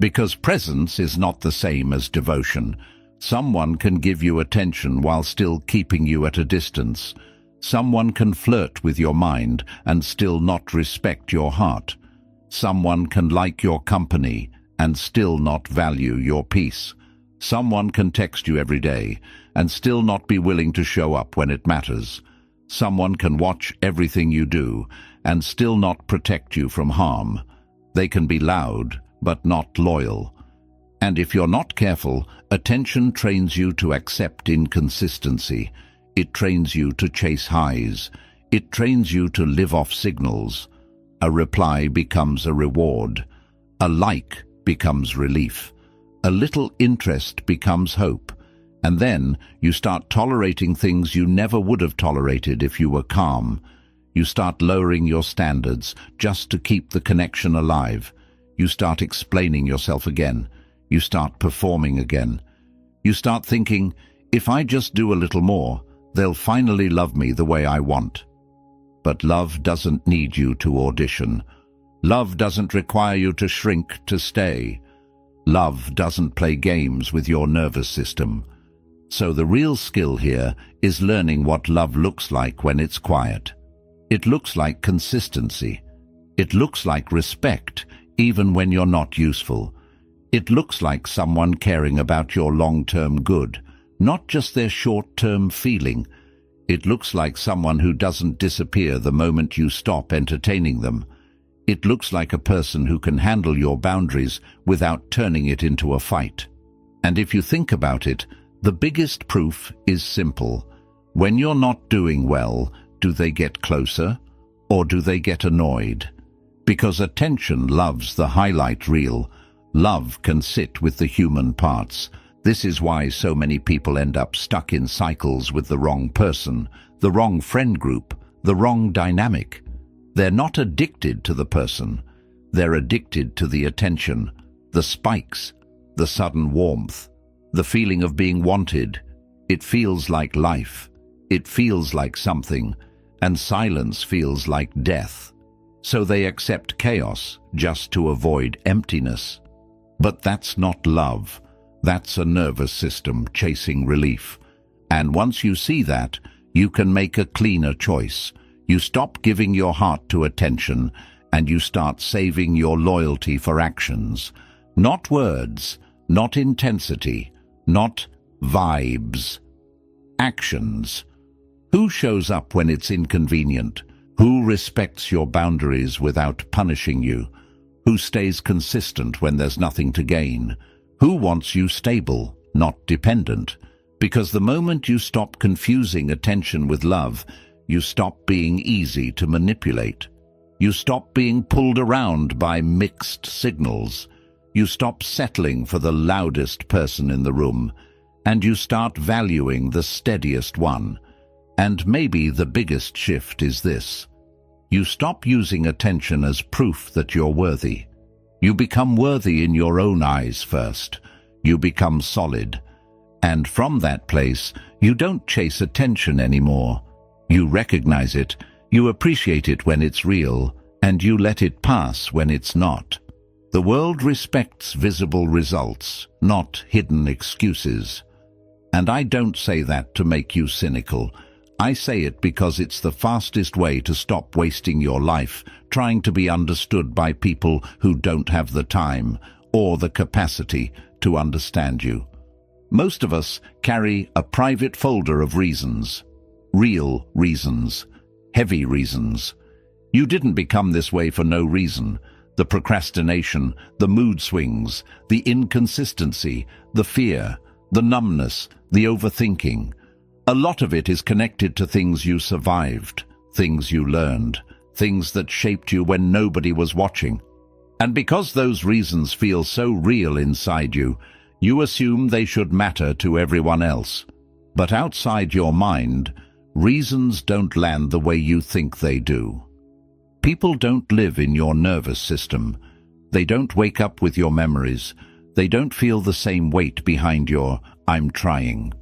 [SPEAKER 1] Because presence is not the same as devotion. Someone can give you attention while still keeping you at a distance. Someone can flirt with your mind and still not respect your heart. Someone can like your company and still not value your peace. Someone can text you every day and still not be willing to show up when it matters. Someone can watch everything you do and still not protect you from harm. They can be loud, but not loyal. And if you're not careful, attention trains you to accept inconsistency. It trains you to chase highs. It trains you to live off signals. A reply becomes a reward. A like becomes relief. A little interest becomes hope. And then you start tolerating things you never would have tolerated if you were calm. You start lowering your standards just to keep the connection alive. You start explaining yourself again. You start performing again. You start thinking, if I just do a little more, they'll finally love me the way I want. But love doesn't need you to audition. Love doesn't require you to shrink to stay. Love doesn't play games with your nervous system. So the real skill here is learning what love looks like when it's quiet. It looks like consistency. It looks like respect, even when you're not useful. It looks like someone caring about your long-term good, not just their short-term feeling. It looks like someone who doesn't disappear the moment you stop entertaining them. It looks like a person who can handle your boundaries without turning it into a fight. And if you think about it, the biggest proof is simple. When you're not doing well, do they get closer or do they get annoyed? Because attention loves the highlight reel. Love can sit with the human parts. This is why so many people end up stuck in cycles with the wrong person, the wrong friend group, the wrong dynamic. They're not addicted to the person. They're addicted to the attention, the spikes, the sudden warmth, the feeling of being wanted. It feels like life. It feels like something, and silence feels like death. So they accept chaos just to avoid emptiness. But that's not love. That's a nervous system chasing relief. And once you see that, you can make a cleaner choice. You stop giving your heart to attention, and you start saving your loyalty for actions. Not words, not intensity, not vibes. Actions. Who shows up when it's inconvenient? Who respects your boundaries without punishing you? Who stays consistent when there's nothing to gain? Who wants you stable, not dependent? Because the moment you stop confusing attention with love, you stop being easy to manipulate. You stop being pulled around by mixed signals. You stop settling for the loudest person in the room, and you start valuing the steadiest one. And maybe the biggest shift is this. You stop using attention as proof that you're worthy. You become worthy in your own eyes first. You become solid. And from that place, you don't chase attention anymore. You recognize it, you appreciate it when it's real, and you let it pass when it's not. The world respects visible results, not hidden excuses. And I don't say that to make you cynical. I say it because it's the fastest way to stop wasting your life trying to be understood by people who don't have the time or the capacity to understand you. Most of us carry a private folder of reasons. Real reasons. Heavy reasons. You didn't become this way for no reason. The procrastination, the mood swings, the inconsistency, the fear, the numbness, the overthinking. A lot of it is connected to things you survived, things you learned, things that shaped you when nobody was watching. And because those reasons feel so real inside you, you assume they should matter to everyone else. But outside your mind, reasons don't land the way you think they do. People don't live in your nervous system. They don't wake up with your memories. They don't feel the same weight behind your "I'm trying."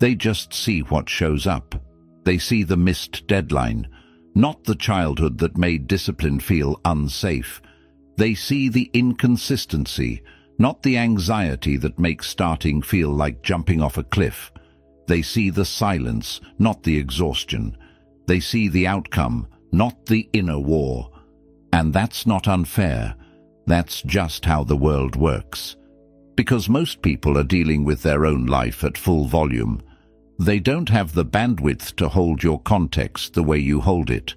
[SPEAKER 1] They just see what shows up. They see the missed deadline, not the childhood that made discipline feel unsafe. They see the inconsistency, not the anxiety that makes starting feel like jumping off a cliff. They see the silence, not the exhaustion. They see the outcome, not the inner war. And that's not unfair. That's just how the world works. Because most people are dealing with their own life at full volume. They don't have the bandwidth to hold your context the way you hold it.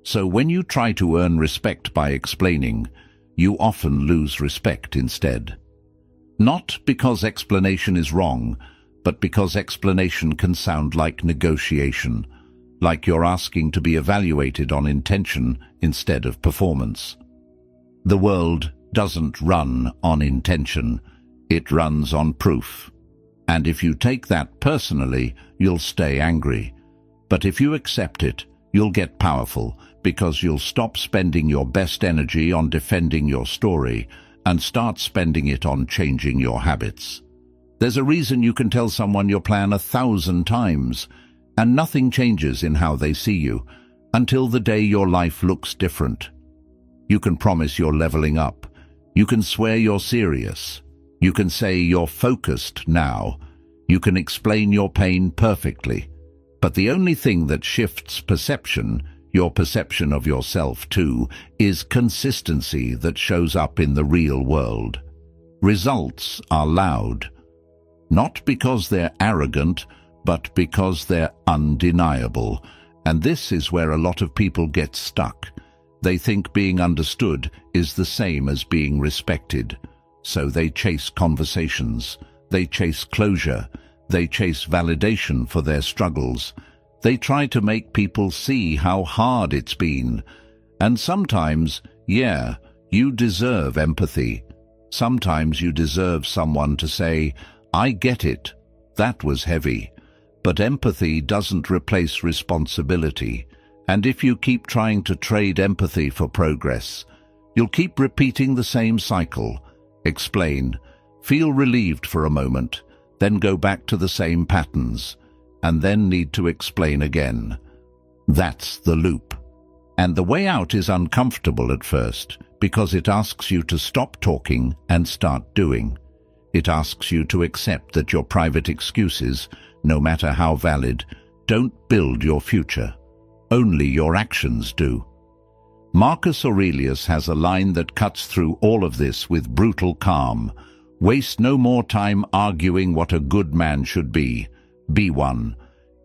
[SPEAKER 1] So when you try to earn respect by explaining, you often lose respect instead. Not because explanation is wrong, but because explanation can sound like negotiation, like you're asking to be evaluated on intention instead of performance. The world doesn't run on intention, it runs on proof. And if you take that personally, you'll stay angry. But if you accept it, you'll get powerful, because you'll stop spending your best energy on defending your story and start spending it on changing your habits. There's a reason you can tell someone your plan 1,000 times, and nothing changes in how they see you until the day your life looks different. You can promise you're leveling up. You can swear you're serious. You can say you're focused now. You can explain your pain perfectly. But the only thing that shifts perception, your perception of yourself too, is consistency that shows up in the real world. Results are loud. Not because they're arrogant, but because they're undeniable. And this is where a lot of people get stuck. They think being understood is the same as being respected. So they chase conversations, they chase closure, they chase validation for their struggles. They try to make people see how hard it's been. And sometimes, yeah, you deserve empathy. Sometimes you deserve someone to say, "I get it, that was heavy." But empathy doesn't replace responsibility. And if you keep trying to trade empathy for progress, you'll keep repeating the same cycle. Explain, feel relieved for a moment, then go back to the same patterns, and then need to explain again. That's the loop. And the way out is uncomfortable at first, because it asks you to stop talking and start doing. It asks you to accept that your private excuses, no matter how valid, don't build your future. Only your actions do. Marcus Aurelius has a line that cuts through all of this with brutal calm. Waste no more time arguing what a good man should be. Be one.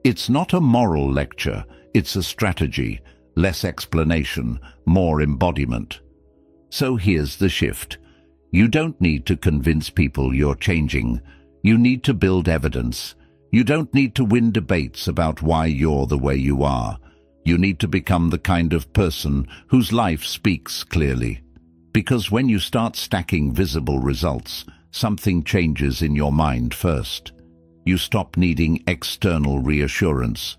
[SPEAKER 1] It's not a moral lecture, it's a strategy. Less explanation, more embodiment. So here's the shift. You don't need to convince people you're changing. You need to build evidence. You don't need to win debates about why you're the way you are. You need to become the kind of person whose life speaks clearly. Because when you start stacking visible results, something changes in your mind first. You stop needing external reassurance.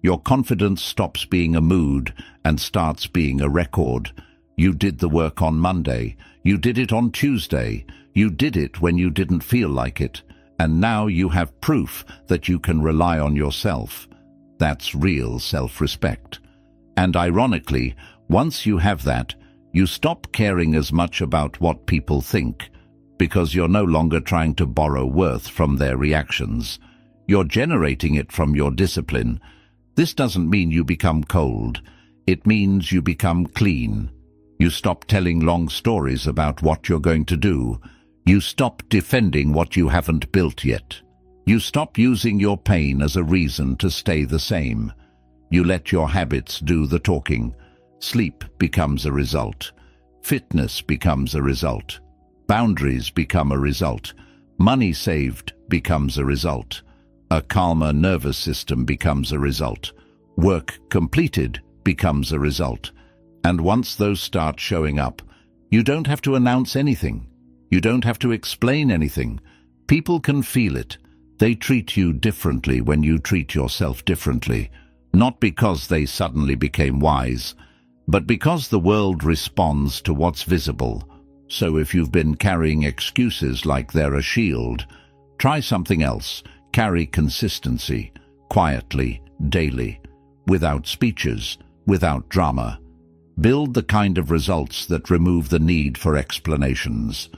[SPEAKER 1] Your confidence stops being a mood and starts being a record. You did the work on Monday. You did it on Tuesday. You did it when you didn't feel like it. And now you have proof that you can rely on yourself. That's real self-respect. And ironically, once you have that, you stop caring as much about what people think, because you're no longer trying to borrow worth from their reactions. You're generating it from your discipline. This doesn't mean you become cold. It means you become clean. You stop telling long stories about what you're going to do. You stop defending what you haven't built yet. You stop using your pain as a reason to stay the same. You let your habits do the talking. Sleep becomes a result. Fitness becomes a result. Boundaries become a result. Money saved becomes a result. A calmer nervous system becomes a result. Work completed becomes a result. And once those start showing up, you don't have to announce anything. You don't have to explain anything. People can feel it. They treat you differently when you treat yourself differently, not because they suddenly became wise, but because the world responds to what's visible. So if you've been carrying excuses like they're a shield, try something else. Carry consistency, quietly, daily, without speeches, without drama. Build the kind of results that remove the need for explanations.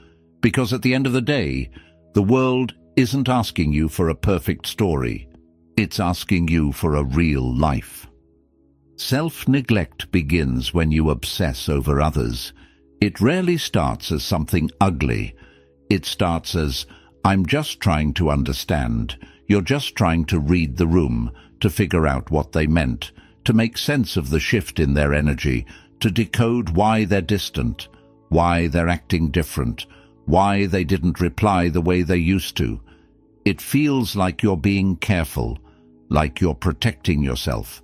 [SPEAKER 1] Because at the end of the day, the world isn't asking you for a perfect story. It's asking you for a real life. Self-neglect begins when you obsess over others. It rarely starts as something ugly. It starts as, "I'm just trying to understand." You're just trying to read the room, to figure out what they meant, to make sense of the shift in their energy, to decode why they're distant, why they're acting different, why they didn't reply the way they used to. It feels like you're being careful, like you're protecting yourself.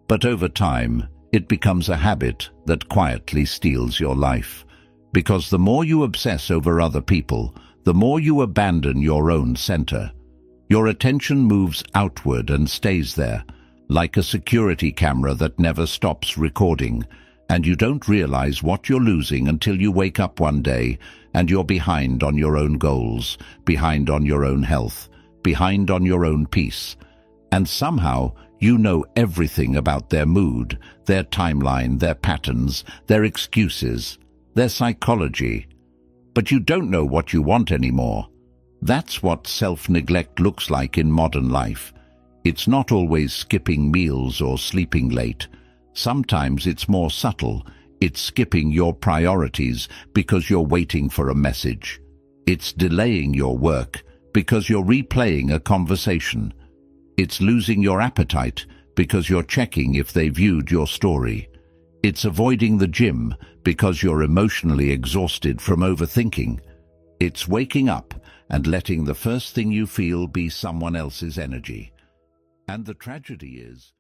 [SPEAKER 1] But over time, it becomes a habit that quietly steals your life. Because the more you obsess over other people, the more you abandon your own center. Your attention moves outward and stays there, like a security camera that never stops recording, and you don't realize what you're losing until you wake up one day and you're behind on your own goals, behind on your own health, behind on your own peace. And somehow you know everything about their mood, their timeline, their patterns, their excuses, their psychology. But you don't know what you want anymore. That's what self-neglect looks like in modern life. It's not always skipping meals or sleeping late. Sometimes it's more subtle. It's skipping your priorities because you're waiting for a message. It's delaying your work because you're replaying a conversation. It's losing your appetite because you're checking if they viewed your story. It's avoiding the gym because you're emotionally exhausted from overthinking. It's waking up and letting the first thing you feel be someone else's energy. And the tragedy is,